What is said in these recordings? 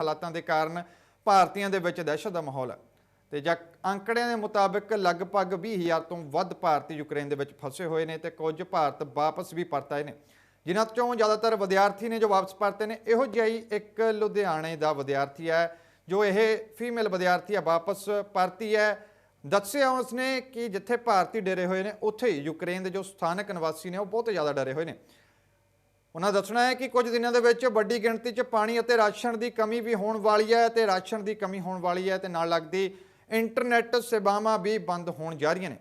ਹਾਲਾਤਾਂ ਦੇ ਕਾਰਨ ਭਾਰਤੀਆਂ ਦੇ ਵਿੱਚ ਦਹਿਸ਼ਤ ਦਾ ਮਾਹੌਲ ਹੈ ਤੇ ਜਾਂ ਅੰਕੜਿਆਂ ਦੇ ਮੁਤਾਬਕ ਲਗਭਗ 20,000 ਤੋਂ ਵੱਧ ਭਾਰਤੀ ਯੂਕਰੇਨ ਦੇ ਵਿੱਚ ਫਸੇ ਹੋਏ ਨੇ ਤੇ ਕੁਝ ਭਾਰਤ ਵਾਪਸ ਵੀ ਪਰਤ ਆਏ ਨੇ, ਜਿਨ੍ਹਾਂ ਚੋਂ ਜ਼ਿਆਦਾਤਰ ਵਿਦਿਆਰਥੀ ਨੇ ਜੋ ਵਾਪਸ ਪਰਤੇ ਨੇ। ਇਹੋ ਜਿਹਾ ਹੀ ਇੱਕ ਲੁਧਿਆਣੇ ਦਾ ਵਿਦਿਆਰਥੀ ਹੈ ਜੋ ਇਹ ਫੀਮੇਲ ਵਿਦਿਆਰਥੀ ਹੈ, ਵਾਪਸ ਪਰਤੀ ਹੈ। ਦੱਸਿਆ ਉਸਨੇ ਕਿ ਜਿੱਥੇ ਭਾਰਤੀ ਡਰੇ ਹੋਏ ਨੇ ਉੱਥੇ ਯੂਕਰੇਨ ਦੇ ਜੋ ਸਥਾਨਕ ਨਿਵਾਸੀ ਨੇ ਉਹ ਬਹੁਤ ਜ਼ਿਆਦਾ ਡਰੇ ਹੋਏ ਨੇ। ਉਹਨਾਂ ਦੱਸਣਾ ਹੈ ਕਿ ਕੁਝ ਦਿਨਾਂ ਦੇ ਵਿੱਚ ਵੱਡੀ ਗਿਣਤੀ 'ਚ ਪਾਣੀ ਅਤੇ ਰਾਸ਼ਨ ਦੀ ਕਮੀ ਵੀ ਹੋਣ ਵਾਲੀ ਹੈ ਤੇ ਰਾਸ਼ਨ ਦੀ ਕਮੀ ਹੋਣ ਵਾਲੀ ਹੈ ਤੇ ਨਾਲ ਲੱਗਦੀ ਇੰਟਰਨੈਟ ਸੇਵਾਵਾਂ ਵੀ ਬੰਦ ਹੋਣ ਜਾ ਰਹੀਆਂ ਨੇ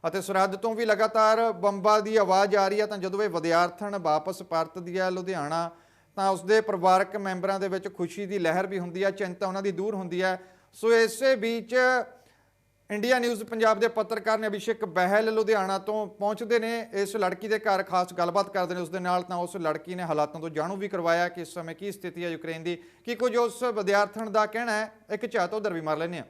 ਅਤੇ ਸਰਹੱਦ ਤੋਂ ਵੀ ਲਗਾਤਾਰ ਬੰਬਾਂ ਦੀ ਆਵਾਜ਼ ਆ ਰਹੀ ਹੈ। ਤਾਂ ਜਦੋਂ ਇਹ ਵਿਦਿਆਰਥਣ ਵਾਪਸ ਪਰਤਦੀ ਹੈ ਲੁਧਿਆਣਾ ਤਾਂ ਉਸਦੇ ਪਰਿਵਾਰਕ ਮੈਂਬਰਾਂ ਦੇ ਵਿੱਚ ਖੁਸ਼ੀ ਦੀ ਲਹਿਰ ਵੀ ਹੁੰਦੀ ਹੈ, ਚਿੰਤਾ ਉਹਨਾਂ ਦੀ ਦੂਰ ਹੁੰਦੀ ਹੈ। ਸੋ ਇਸੇ ਵਿੱਚ इंडिया न्यूज़ पंजाब के पत्रकार ने अभिषेक बहल लुधियाना तो पहुँचते हैं इस लड़की के घर, खास गलबात करते हैं उसके नाल। उस लड़की ने हालातों तो जाणू भी करवाया कि इस समय की स्थिति है यूक्रेन की, कि कुछ उस विद्यार्थण का कहना है। एक झात उधर भी मार लेने।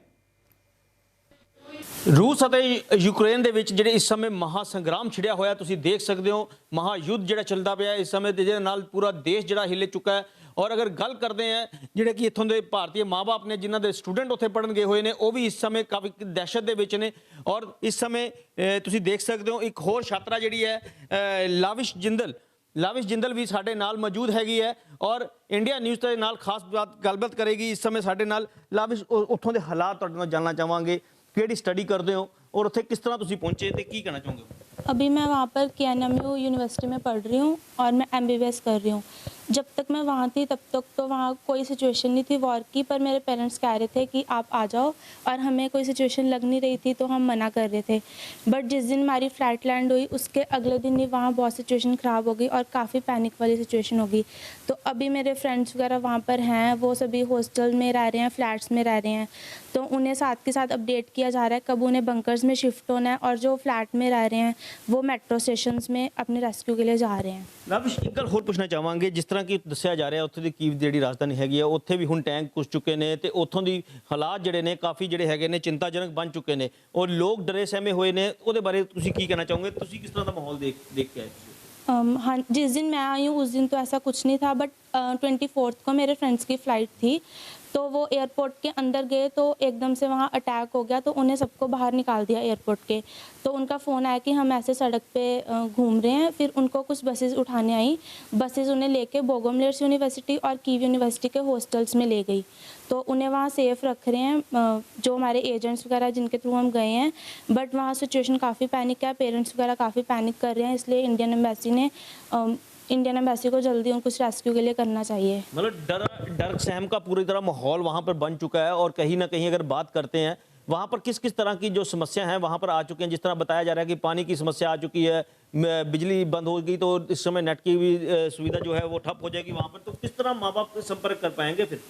रूस ਅਤੇ ਯੂਕਰੇਨ ਦੇ ਵਿੱਚ ਜਿਹੜੇ ਇਸ ਸਮੇਂ ਮਹਾਸੰਗਰਾਮ ਛਿੜਿਆ ਹੋਇਆ ਤੁਸੀਂ ਦੇਖ ਸਕਦੇ ਹੋ। ਮਹਾਯੁੱਧ ਜਿਹੜਾ ਚੱਲਦਾ ਪਿਆ ਇਸ ਸਮੇਂ ਤੇ, ਜਿਹਦੇ ਨਾਲ ਪੂਰਾ ਦੇਸ਼ ਜਿਹੜਾ ਹਿੱਲ ਚੁੱਕਾ ਹੈ। ਔਰ ਅਗਰ ਗੱਲ ਕਰਦੇ ਹਾਂ ਜਿਹੜੇ ਕਿ ਇੱਥੋਂ ਦੇ ਭਾਰਤੀ ਮਾਂ-ਬਾਪ ਨੇ ਜਿਨ੍ਹਾਂ ਦੇ ਸਟੂਡੈਂਟ ਉੱਥੇ ਪੜ੍ਹਨ ਗਏ ਹੋਏ ਨੇ, ਉਹ ਵੀ ਇਸ ਸਮੇਂ ਕਾਫੀ ਦਹਿਸ਼ਤ ਦੇ ਵਿੱਚ ਨੇ। ਔਰ ਇਸ ਸਮੇਂ ਤੁਸੀਂ ਦੇਖ ਸਕਦੇ ਹੋ ਇੱਕ ਹੋਰ ਛਾਤਰਾ ਜਿਹੜੀ ਹੈ ਲਾਵਿਸ਼ ਜਿੰਦਲ ਵੀ ਸਾਡੇ ਨਾਲ ਮੌਜੂਦ ਹੈਗੀ ਹੈ ਔਰ ਇੰਡੀਆ ਨਿਊਜ਼ ਦੇ ਨਾਲ ਖਾਸ ਗੱਲਬਾਤ ਕਰੇਗੀ ਇਸ ਸਮੇਂ ਸਾਡੇ ਨਾਲ। ਲਾਵਿਸ਼, ਉੱਥੋਂ ਦੇ ਹਾਲਾਤ ਤੁਹਾਡੇ ਨਾਲ ਜਾਣਨਾ ਚਾਹਾਂਗੇ, ਕਿਹੜੀ स्टडी करते हो और उत्थे किस तरह तुसी पहुंचे ते की कहना चाहोगे? अभी मैं वहाँ पर KNMU यूनिवर्सिटी में पढ़ रही हूँ और मैं MBBS कर रही हूँ। जब तक मैं वहाँ थी तब तक तो वहाँ कोई सिचुएशन नहीं थी वॉर की, पर मेरे पेरेंट्स कह रहे थे कि आप आ जाओ और हमें कोई सिचुएशन लग नहीं रही थी तो हम मना कर रहे थे। बट जिस दिन हमारी फ्लाइट लैंड हुई उसके अगले दिन ही वहाँ बहुत सिचुएशन ख़राब हो गई और काफ़ी पैनिक वाली सिचुएशन हो गई। तो अभी मेरे फ्रेंड्स वगैरह वहाँ पर हैं, वो सभी हॉस्टल में रह रहे हैं, फ्लैट्स में रह रहे हैं। तो उन्हें साथ के साथ अपडेट किया जा रहा है कब उन्हें बंकर्स में शिफ्ट होना है, और जो फ्लैट में रह रहे हैं वो मेट्रो स्टेशंस में अपने रेस्क्यू के लिए जा रहे हैं। ਲਾਵਿਸ਼, ਇੱਕ ਗੱਲ ਹੋਰ ਪੁੱਛਣਾ ਚਾਹਾਂਗੇ, ਜਿਸ ਤਰ੍ਹਾਂ ਕਿ ਦੱਸਿਆ ਜਾ ਰਿਹਾ ਉੱਥੇ ਦੀ ਕੀਵ ਜਿਹੜੀ ਰਾਜਧਾਨੀ ਹੈਗੀ ਹੈ ਉੱਥੇ ਵੀ ਹੁਣ ਟੈਂਕ ਘੁਸ ਚੁੱਕੇ ਨੇ ਤੇ ਉੱਥੋਂ ਦੀ ਹਾਲਾਤ ਜਿਹੜੇ ਨੇ ਕਾਫੀ ਜਿਹੜੇ ਹੈਗੇ ਨੇ ਚਿੰਤਾਜਨਕ ਬਣ ਚੁੱਕੇ ਨੇ ਔਰ ਲੋਕ ਡਰੇ ਸਹਿਮੇ ਹੋਏ ਨੇ। ਉਹਦੇ ਬਾਰੇ ਤੁਸੀਂ ਕੀ ਕਹਿਣਾ ਚਾਹੋਗੇ? ਤੁਸੀਂ ਕਿਸ ਤਰ੍ਹਾਂ ਦਾ ਮਾਹੌਲ ਦੇਖ ਕੇ ਆਏ? हाँ, जिस दिन मैं आई हूँ उस दिन तो ऐसा कुछ नहीं था, बट 24 को मेरे फ्रेंड्स की फ़्लाइट थी तो वो एयरपोर्ट के अंदर गए तो एकदम से वहाँ अटैक हो गया तो उन्हें सबको बाहर निकाल दिया एयरपोर्ट के। तो उनका फ़ोन आया कि हम ऐसे सड़क पे घूम रहे हैं। फिर उनको कुछ बसेस उठाने आई, बसेस उन्हें लेके बोगोमलेट्स यूनिवर्सिटी और कीव यूनिवर्सिटी के हॉस्टल्स में ले गई। तो उन्हें वहाँ सेफ़ रख रहे हैं जो हमारे एजेंट्स वगैरह जिनके थ्रू हम गए हैं। बट वहाँ सिचुएशन काफ़ी पैनिक है, पेरेंट्स वगैरह काफ़ी पैनिक कर रहे हैं, इसलिए इंडियन एम्बेसी को जल्दी उनको रेस्क्यू के लिए करना चाहिए। मतलब डर सहम का पूरी तरह माहौल वहाँ पर बन चुका है और कहीं ना कहीं अगर बात करते हैं वहाँ पर किस किस तरह की जो समस्या हैं वहाँ पर आ चुकी हैं। जिस तरह बताया जा रहा है कि पानी की समस्या आ चुकी है, बिजली बंद होगी तो इस समय नेट की भी सुविधा जो है वो ठप हो जाएगी वहाँ पर। तो किस तरह माँ बाप संपर्क कर पाएंगे फिर?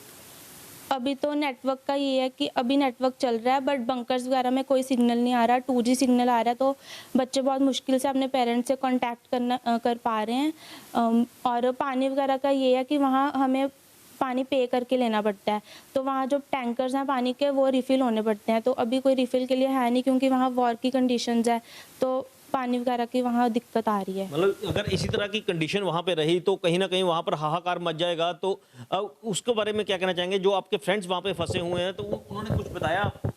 अभी तो नेटवर्क का ये है कि अभी नेटवर्क चल रहा है बट बंकर्स वगैरह में कोई सिग्नल नहीं आ रहा, 2G सिग्नल आ रहा है। तो बच्चे बहुत मुश्किल से अपने पेरेंट्स से कांटेक्ट कर पा रहे हैं। और पानी वगैरह का ये है कि वहाँ हमें पानी पे करके लेना पड़ता है, तो वहाँ जो टैंकर्स हैं पानी के वो रिफ़िल होने पड़ते हैं। तो अभी कोई रिफ़िल के लिए है नहीं क्योंकि वहाँ वॉर की कंडीशंस है, तो पानी वगैरह की वहाँ दिक्कत आ रही है। मतलब अगर इसी तरह की कंडीशन वहाँ पे रही तो कहीं ना कहीं वहाँ पर हाहाकार मच जाएगा। तो उसके बारे में क्या कहना चाहेंगे? जो आपके फ्रेंड्स वहाँ पे फंसे हुए हैं तो उन्होंने कुछ बताया आपको?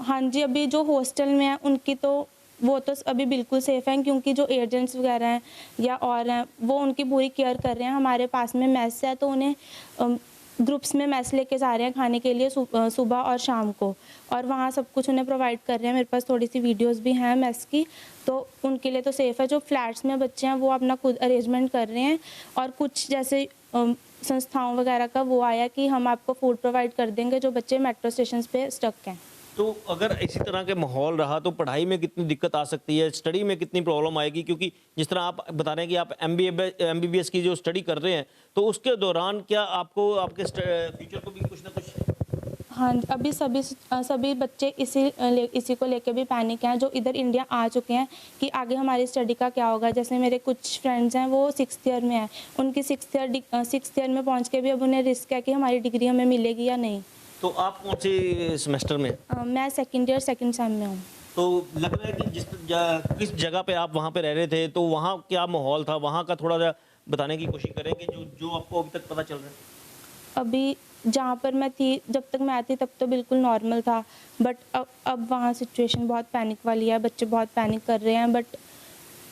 हाँ जी, अभी जो हॉस्टल में है उनकी तो वो तो अभी बिल्कुल सेफ़ हैं क्योंकि जो एजेंट्स वगैरह हैं या और हैं वो उनकी पूरी केयर कर रहे हैं। हमारे पास में मेस है तो उन्हें ग्रुप्स में मेस लेके जा रहे हैं खाने के लिए सुबह और शाम को, और वहाँ सब कुछ उन्हें प्रोवाइड कर रहे हैं। मेरे पास थोड़ी सी वीडियोस भी हैं मेस की, तो उनके लिए तो सेफ़ है। जो फ्लैट्स में बच्चे हैं वो अपना खुद अरेंजमेंट कर रहे हैं, और कुछ जैसे संस्थाओं वगैरह का वो आया कि हम आपको फूड प्रोवाइड कर देंगे जो बच्चे मेट्रो स्टेशन पे स्टक हैं। तो अगर इसी तरह के माहौल रहा तो पढ़ाई में कितनी दिक्कत आ सकती है, स्टडी में कितनी प्रॉब्लम आएगी? क्योंकि जिस तरह आप बता रहे हैं कि आप MBBS की जो स्टडी कर रहे हैं तो उसके दौरान क्या आपको आपके फ्यूचर को भी कुछ ना कुछ? हाँ, अभी सभी बच्चे इसी को लेके भी पैनिक हैं जो इधर इंडिया आ चुके हैं कि आगे हमारी स्टडी का क्या होगा। जैसे मेरे कुछ फ्रेंड्स हैं वो 6th ईयर में हैं, उनकी 6th ईयर में पहुँच के भी अब उन्हें रिस्क है कि हमारी डिग्री हमें मिलेगी या नहीं। तो आप कौन से सेमेस्टर में? मैं 2nd ईयर 2nd सेम में हूँ। तो लग रहा है कि किस जगह पे आप वहाँ पे रह रहे थे तो वहाँ क्या माहौल था, वहाँ का थोड़ा सा बताने की कोशिश करें कि जो आपको अभी तक पता चल रहा है। अभी जहाँ पर मैं थी, जब तक मैं आई थी तब तो बिल्कुल नॉर्मल था, बट अब वहाँ सिचुएशन बहुत पैनिक वाली है, बच्चे बहुत पैनिक कर रहे हैं। बट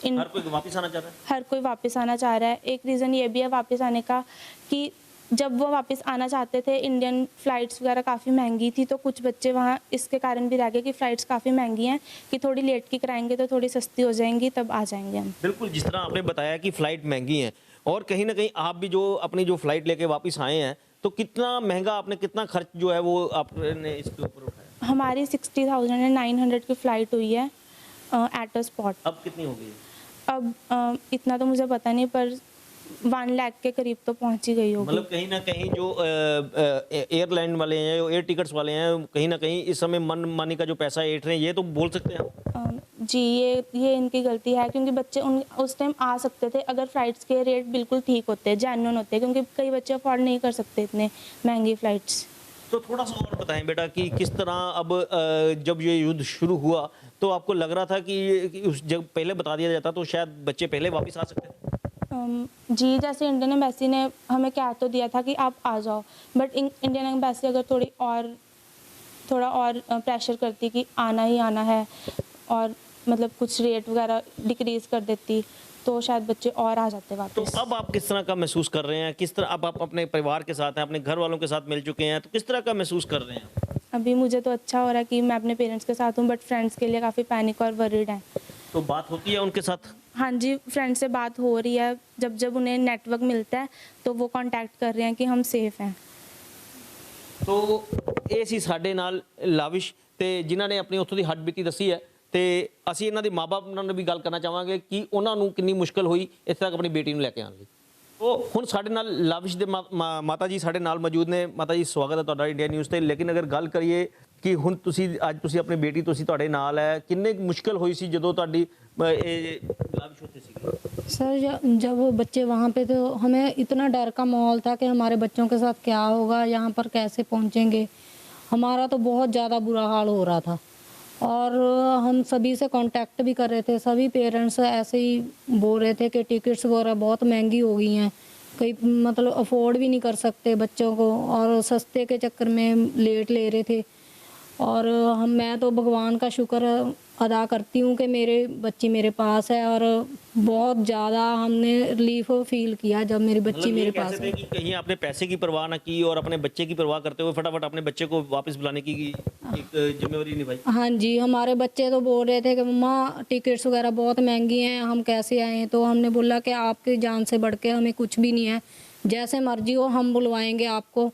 हर कोई वापस आना चाह रहा है। हर कोई वापस आना चाह रहा है। एक रीज़न ये भी है वापस आने का कि जब वो वापस आना चाहते थे, इंडियन फ़्लाइट्स वगैरह काफ़ी महंगी थी, तो कुछ बच्चे वहाँ इसके कारण भी रह गए कि फ़्लाइट्स काफ़ी महंगी हैं, कि थोड़ी लेट की कराएंगे तो थोड़ी सस्ती हो जाएंगी, तब आ जाएंगे हम। बिल्कुल, जिस तरह आपने बताया कि फ़्लाइट महंगी है और कहीं ना कहीं आप भी जो अपनी जो फ़्लाइट लेके वापस आए हैं, तो कितना महंगा आपने, कितना खर्च जो है वो आपने इसके ऊपर उठाया? हमारी 60,900 की फ़्लाइट हुई है एट अ स्पॉट। अब कितनी हो गई है? अब इतना तो मुझे पता नहीं, पर 1 लाख के करीब तो पहुंच ही गई होगी। मतलब कहीं ना कहीं जो एयरलाइन वाले हैं, जो एयर टिकट्स वाले हैं, कहीं ना कहीं इस समय मन मानी का जो पैसा ऐंठ रहे हैं, ये तो बोल सकते हैं आप। जी, ये इनकी गलती है, क्योंकि बच्चे उस टाइम आ सकते थे अगर फ़्लाइट्स के रेट बिल्कुल ठीक होते, जेन्युइन होते, क्योंकि कई बच्चे अफोर्ड नहीं कर सकते इतने महंगी फ़्लाइट्स। तो थोड़ा सा और बताएं बेटा कि किस तरह अब जब ये युद्ध शुरू हुआ तो आपको लग रहा था कि उस जब पहले बता दिया जाता तो शायद बच्चे पहले वापस आ सकते थे? जी, जैसे इंडियन एम्बेसी ने हमें कह तो दिया था कि आप आ जाओ, बट इंडियन एम्बेसी अगर थोड़ा और प्रेशर करती कि आना ही आना है, और मतलब कुछ रेट वगैरह डिक्रीज़ कर देती, तो शायद बच्चे और आ जाते तो वापस। अब आप किस तरह का महसूस कर रहे हैं? किस तरह अब आप अपने परिवार के साथ हैं, अपने घर वालों के साथ मिल चुके हैं, तो किस तरह का महसूस कर रहे हैं? अभी मुझे तो अच्छा हो रहा है कि मैं अपने पेरेंट्स के साथ हूँ, बट फ्रेंड्स के लिए काफ़ी पैनिक और वरीड हैं। तो बात होती है उनके साथ? हाँ जी, फ्रेंड से बात हो रही है, जब जब उन्हें नेटवर्क मिलता है तो वो कांटेक्ट कर रहे हैं कि हम सेफ़ हैं। तो ਇਹ ਸੀ ਸਾਡੇ ਨਾਲ ਲਾਵਿਸ਼ ਤੇ ਜਿਨ੍ਹਾਂ ਨੇ ਆਪਣੀ ਉੱਥੋਂ ਦੀ ਹੱਡਬੀਤੀ ਦੱਸੀ ਹੈ ਤੇ ਅਸੀਂ ਇਹਨਾਂ ਦੇ ਮਾਪੇ ਨਾਲ ਵੀ ਗੱਲ ਕਰਨਾ ਚਾਹਾਂਗੇ ਕਿ ਉਹਨਾਂ ਨੂੰ ਕਿੰਨੀ ਮੁਸ਼ਕਲ ਹੋਈ ਇੱਥੇ ਤੱਕ ਆਪਣੀ ਬੇਟੀ ਨੂੰ ਲੈ ਕੇ ਆਉਣ ਲਈ। ਉਹ ਹੁਣ ਸਾਡੇ ਨਾਲ ਲਾਵਿਸ਼ ਦੇ ਮਾਤਾ ਜੀ ਸਾਡੇ ਨਾਲ ਮੌਜੂਦ ਨੇ। ਮਾਤਾ ਜੀ ਸਵਾਗਤ ਹੈ ਤੁਹਾਡਾ ਇੰਡੀਆ ਨਿਊਜ਼ ਤੇ। ਲੇਕਿਨ ਅਗਰ ਗੱਲ ਕਰੀਏ ਕਿ ਹੁਣ ਅੱਜ ਤੁਸੀਂ ਆਪਣੀ ਬੇਟੀ ਤੁਹਾਡੇ ਨਾਲ ਹੈ, ਕਿੰਨੇ ਮੁਸ਼ਕਲ ਹੋਈ ਸੀ ਜਦੋਂ ਤੁਹਾਡੀ ਇਹ ਲਾਵਿਸ਼ ਉੱਥੇ ਸੀ? सर जब वो बच्चे वहाँ पे, तो हमें इतना डर का माहौल था कि हमारे बच्चों के साथ क्या होगा, यहाँ पर कैसे पहुँचेंगे। हमारा तो बहुत ज़्यादा बुरा हाल हो रहा था और हम सभी से कांटेक्ट भी कर रहे थे। सभी पेरेंट्स ऐसे ही बोल रहे थे कि टिकट्स वगैरह बहुत महंगी हो गई हैं, कई मतलब अफोर्ड भी नहीं कर सकते बच्चों को, और सस्ते के चक्कर में लेट ले रहे थे। और मैं तो भगवान का शुक्र अदा करती हूँ कि मेरे बच्ची मेरे पास है, और बहुत ज़्यादा हमने रिलीफ फील किया जब मेरी बच्ची मतलब मेरे ये पास कहते है। थे कि कहीं आपने पैसे की परवाह ना की और अपने बच्चे की परवाह करते हुए फटाफट अपने बच्चे को वापस बुलाने की एक जिम्मेवारी निभाई। हाँ जी, हमारे बच्चे तो बोल रहे थे कि मम्मा टिकट्स वगैरह बहुत महंगी हैं, हम कैसे आए हैं। तो हमने बोला कि आपकी जान से बढ़ के हमें कुछ भी नहीं है, जैसे मर्जी हो हम बुलवाएंगे आपको,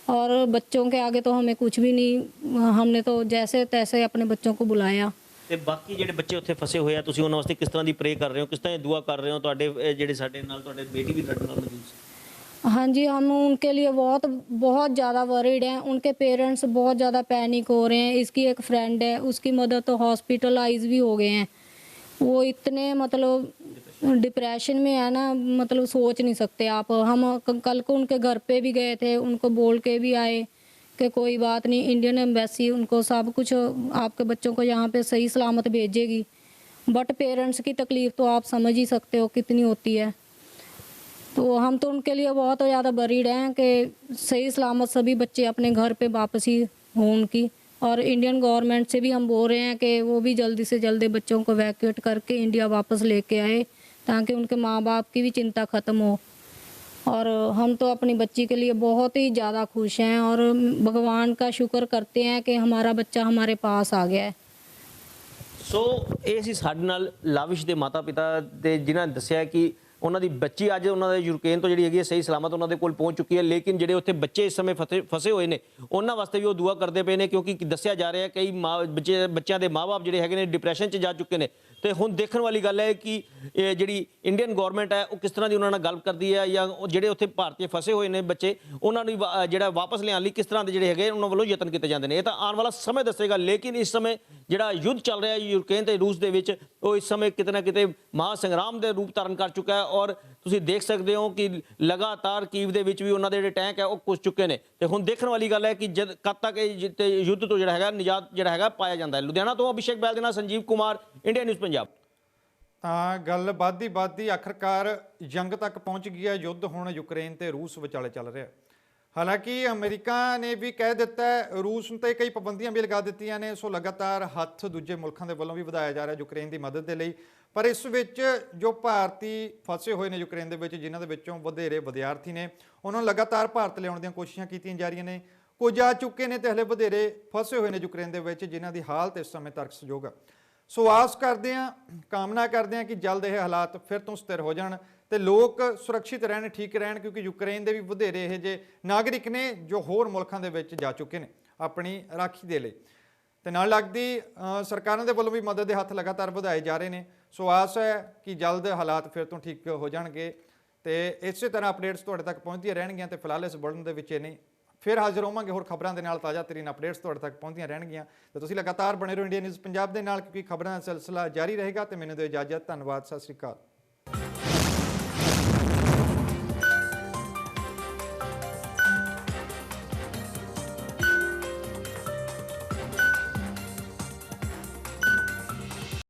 और बच्चों के आगे तो हमें कुछ भी नहीं। हमने तो जैसे तैसे अपने बच्चों को बुलाया। ਤੇ ਬਾਕੀ ਜਿਹੜੇ ਬੱਚੇ ਉੱਥੇ ਫਸੇ ਹੋਏ ਆ, ਤੁਸੀਂ ਉਹਨਾਂ ਵਾਸਤੇ ਕਿਸ ਤਰ੍ਹਾਂ ਦੀ ਪ੍ਰੇ ਕਰ ਰਹੇ ਹੋ, ਕਿਸ ਤਰ੍ਹਾਂ ਦੀ ਦੁਆ ਕਰ ਰਹੇ ਹੋ? ਤੁਹਾਡੇ ਜਿਹੜੇ ਸਾਡੇ ਨਾਲ ਤੁਹਾਡੇ ਬੇਟੀ ਵੀ ਤੁਹਾਡੇ ਨਾਲ ਮੌਜੂਦ ਸੀ। हाँ जी, हम उनके लिए बहुत बहुत ज़्यादा वरीड हैं। उनके पेरेंट्स बहुत ज़्यादा पैनिक हो रहे हैं। इसकी एक फ्रेंड है, उसकी मदर तो हॉस्पिटलाइज भी हो गए हैं। वो इतने मतलब डिप्रेशन में है ना, मतलब सोच नहीं सकते आप। हम कल को उनके घर पे भी गए थे, उनको बोल के भी आए कि कोई बात नहीं, इंडियन एम्बेसी उनको सब कुछ आपके बच्चों को यहाँ पे सही सलामत भेजेगी। बट पेरेंट्स की तकलीफ़ तो आप समझ ही सकते हो कितनी होती है। तो हम तो उनके लिए बहुत ज़्यादा वरीड हैं कि सही सलामत सभी बच्चे अपने घर पे वापसी हों उनकी। और इंडियन गवर्नमेंट से भी हम बोल रहे हैं कि वो भी जल्दी से जल्दी बच्चों को वैक्यूएट करके इंडिया वापस लेके आए, ताकि उनके माँ बाप की भी चिंता ख़त्म हो। और हम तो अपनी बच्ची के लिए बहुत ही ज़्यादा खुश हैं और भगवान का शुक्र करते हैं कि हमारा बच्चा हमारे पास आ गया है। ਸੋ ਇਹ ਸੀ ਸਾਡੇ ਨਾਲ ਲਾਵਿਸ਼ ਦੇ ਮਾਤਾ ਪਿਤਾ ਦੇ, ਜਿਨ੍ਹਾਂ ਨੇ ਦੱਸਿਆ ਕਿ ਉਹਨਾਂ ਦੀ ਬੱਚੀ ਅੱਜ ਉਹਨਾਂ ਦੇ ਯੂਕਰੇਨ ਤੋਂ ਜਿਹੜੀ ਹੈਗੀ ਹੈ ਸਹੀ ਸਲਾਮਤ ਉਹਨਾਂ ਦੇ ਕੋਲ ਪਹੁੰਚ ਚੁੱਕੀ ਹੈ। ਲੇਕਿਨ ਜਿਹੜੇ ਉੱਥੇ ਬੱਚੇ ਇਸ ਸਮੇਂ ਫਸੇ ਹੋਏ ਨੇ, ਉਹਨਾਂ ਵਾਸਤੇ ਵੀ ਉਹ ਦੁਆ ਕਰਦੇ ਪਏ ਨੇ, ਕਿਉਂਕਿ ਦੱਸਿਆ ਜਾ ਰਿਹਾ ਕਈ ਬੱਚਿਆਂ ਦੇ ਮਾਂ-ਬਾਪ ਜਿਹੜੇ ਹੈਗੇ ਨੇ ਡਿਪਰੈਸ਼ਨ 'ਚ ਜਾ ਚੁੱਕੇ ਨੇ। ਤੇ ਹੁਣ ਦੇਖਣ ਵਾਲੀ ਗੱਲ ਹੈ ਕਿ ਇਹ ਜਿਹੜੀ ਇੰਡੀਅਨ ਗਵਰਨਮੈਂਟ ਹੈ ਉਹ ਕਿਸ ਤਰ੍ਹਾਂ ਦੀ ਉਹਨਾਂ ਨਾਲ ਗੱਲ ਕਰਦੀ ਹੈ, ਜਾਂ ਉਹ ਜਿਹੜੇ ਉੱਥੇ ਭਾਰਤੀ ਫਸੇ ਹੋਏ ਨੇ ਬੱਚੇ, ਉਹਨਾਂ ਨੂੰ ਜਿਹੜਾ ਵਾਪਸ ਲਿਆਉਣ ਲਈ ਕਿਸ ਤਰ੍ਹਾਂ ਦੇ ਜਿਹੜੇ ਹੈਗੇ ਉਹਨਾਂ ਵੱਲੋਂ ਯਤਨ ਕੀਤੇ ਜਾਂਦੇ ਨੇ। ਇਹ ਤਾਂ ਆਉਣ ਵਾਲਾ ਸਮੇਂ ਦੱਸੇਗਾ। ਲੇਕਿਨ ਇਸ ਸਮੇਂ ਜਿਹੜਾ ਯੁੱਧ ਚੱਲ ਰਿਹਾ ਯੂਕਰੇਨ ਤੇ ਰੂਸ ਦੇ ਵਿੱਚ, ਉਹ ਇਸ ਸਮੇਂ ਕਿਤੇ ਨਾ ਕਿਤੇ ਮਹਾ ਸੰਗਰਾਮ ਦੇ ਰੂਪ ਧਾਰਨ ਕਰ ਚੁੱਕਾ ਹੈ। ਔਰ ਤੁਸੀਂ ਦੇਖ ਸਕਦੇ ਹੋ ਕਿ ਲਗਾਤਾਰ ਕੀਵ ਦੇ ਵਿੱਚ ਵੀ ਉਹਨਾਂ ਦੇ ਜਿਹੜੇ ਟੈਂਕ ਹੈ ਉਹ ਕੁੱਸ ਚੁੱਕੇ ਨੇ। ਤੇ ਹੁਣ ਦੇਖਣ ਵਾਲੀ ਗੱਲ ਹੈ ਕਿ ਕਦ ਤੱਕ ਇਹ ਯੁੱਧ ਤੋਂ ਜਿਹੜਾ ਹੈਗਾ ਨਿਜਾਤ ਜਿਹੜਾ ਹੈਗਾ ਪਾਇਆ ਜਾਂਦਾ ਹੈ। ਲੁਧਿਆਣਾ ਤੋਂ ਅਭਿਸ਼ੇਕ ਬੈਲ ਦੇ ਨਾਲ ਸੰਜੀਵ ਕੁਮਾਰ, ਇੰਡੀਆ ਨਿਊਜ਼ ਪੰਜਾਬ। ਤਾਂ ਗੱਲ ਵੱਧਦੀ ਆਖਰਕਾਰ ਜੰਗ ਤੱਕ ਪਹੁੰਚ ਗਈ ਹੈ। ਯੁੱਧ ਹੁਣ ਯੂਕਰੇਨ ਤੇ ਰੂਸ ਵਿਚਾਲੇ ਚੱਲ ਰਿਹਾ। ਹਾਲਾਂਕਿ ਅਮਰੀਕਾ ਨੇ ਵੀ ਕਹਿ ਦਿੱਤਾ ਹੈ, ਰੂਸ ਤੇ ਕਈ ਪਾਬੰਦੀਆਂ ਵੀ ਲਗਾ ਦਿੱਤੀਆਂ ਨੇ। ਸੋ ਲਗਾਤਾਰ ਹੱਥ ਦੂਜੇ ਮੁਲਕਾਂ ਦੇ ਵੱਲੋਂ ਵੀ ਵਧਾਇਆ ਜਾ ਰਿਹਾ ਯੂਕਰੇਨ ਦੀ ਮਦਦ ਦੇ ਲਈ। ਪਰ ਇਸ ਵਿੱਚ ਜੋ ਭਾਰਤੀ ਫਸੇ ਹੋਏ ਨੇ ਯੂਕਰੇਨ ਦੇ ਵਿੱਚ, ਜਿਨ੍ਹਾਂ ਦੇ ਵਿੱਚੋਂ ਵਧੇਰੇ ਵਿਦਿਆਰਥੀ ਨੇ, ਉਹਨਾਂ ਨੂੰ ਲਗਾਤਾਰ ਭਾਰਤ ਲਿਆਉਣ ਦੀਆਂ ਕੋਸ਼ਿਸ਼ਾਂ ਕੀਤੀਆਂ ਜਾ ਰਹੀਆਂ ਨੇ। ਕੁਝ ਆ ਚੁੱਕੇ ਨੇ ਤੇ ਹਲੇ ਵਧੇਰੇ ਫਸੇ ਹੋਏ ਨੇ ਯੂਕਰੇਨ ਦੇ ਵਿੱਚ, ਜਿਨ੍ਹਾਂ ਦੀ ਹਾਲਤ ਇਸ ਸਮੇਂ ਤਰਸਯੋਗ ਆ। ਸੋ ਆਸ ਕਰਦੇ ਹਾਂ, ਕਾਮਨਾ ਕਰਦੇ ਹਾਂ ਕਿ ਜਲਦ ਇਹ ਹਾਲਾਤ ਫਿਰ ਤੋਂ ਸਥਿਰ ਹੋ ਜਾਣ ਤੇ ਲੋਕ ਸੁਰੱਖਿਅਤ ਰਹਿਣ, ਠੀਕ ਰਹਿਣ, ਕਿਉਂਕਿ ਯੂਕਰੇਨ ਦੇ ਵੀ ਵਧੇਰੇ ਇਹ ਜਿਹੇ ਨਾਗਰਿਕ ਨੇ ਜੋ ਹੋਰ ਮੁਲਕਾਂ ਦੇ ਵਿੱਚ ਜਾ ਚੁੱਕੇ ਨੇ ਆਪਣੀ ਰਾਖੀ ਦੇ ਲਈ। ਤੇ ਨਾਲ ਲੱਗਦੀ ਸਰਕਾਰਾਂ ਦੇ ਵੱਲੋਂ ਵੀ ਮਦਦ ਦੇ ਹੱਥ ਲਗਾਤਾਰ ਵਧਾਏ ਜਾ ਰਹੇ ਨੇ। ਸੋ ਆਸ ਹੈ ਕਿ ਜਲਦ ਹਾਲਾਤ ਫਿਰ ਤੋਂ ਠੀਕ ਹੋ ਜਾਣਗੇ ਤੇ ਇਸੇ ਤਰ੍ਹਾਂ ਅਪਡੇਟਸ ਤੁਹਾਡੇ ਤੱਕ ਪਹੁੰਚਦੀਆਂ ਰਹਿਣਗੀਆਂ। ਤੇ ਫਿਲਹਾਲ ਇਸ ਬੁਲੇਟਿਨ ਦੇ ਵਿੱਚ ਇਹ ਨਹੀਂ, ਫਿਰ ਹਾਜ਼ਰ ਹੋਵਾਂਗੇ ਹੋਰ ਖਬਰਾਂ ਦੇ ਨਾਲ। ਤਾਜ਼ਾ ਤਰੀਨ ਅਪਡੇਟਸ ਤੁਹਾਡੇ ਤੱਕ ਪਹੁੰਚਦੀਆਂ ਰਹਿਣਗੀਆਂ ਤੇ ਤੁਸੀਂ ਲਗਾਤਾਰ ਬਣੇ ਰਹੋ ਇੰਡੀਆ ਨਿਊਜ਼ ਪੰਜਾਬ ਦੇ ਨਾਲ, ਕਿਉਂਕਿ ਖਬਰਾਂ ਦਾ ਸਿਲਸਿਲਾ ਜਾਰੀ ਰਹੇਗਾ। ਤੇ ਮੈਨੂੰ ਦਿਓ ਇਜਾਜ਼ਤ, ਧੰਨਵਾਦ, ਸਤਿ ਸ਼੍ਰੀ ਅਕਾਲ।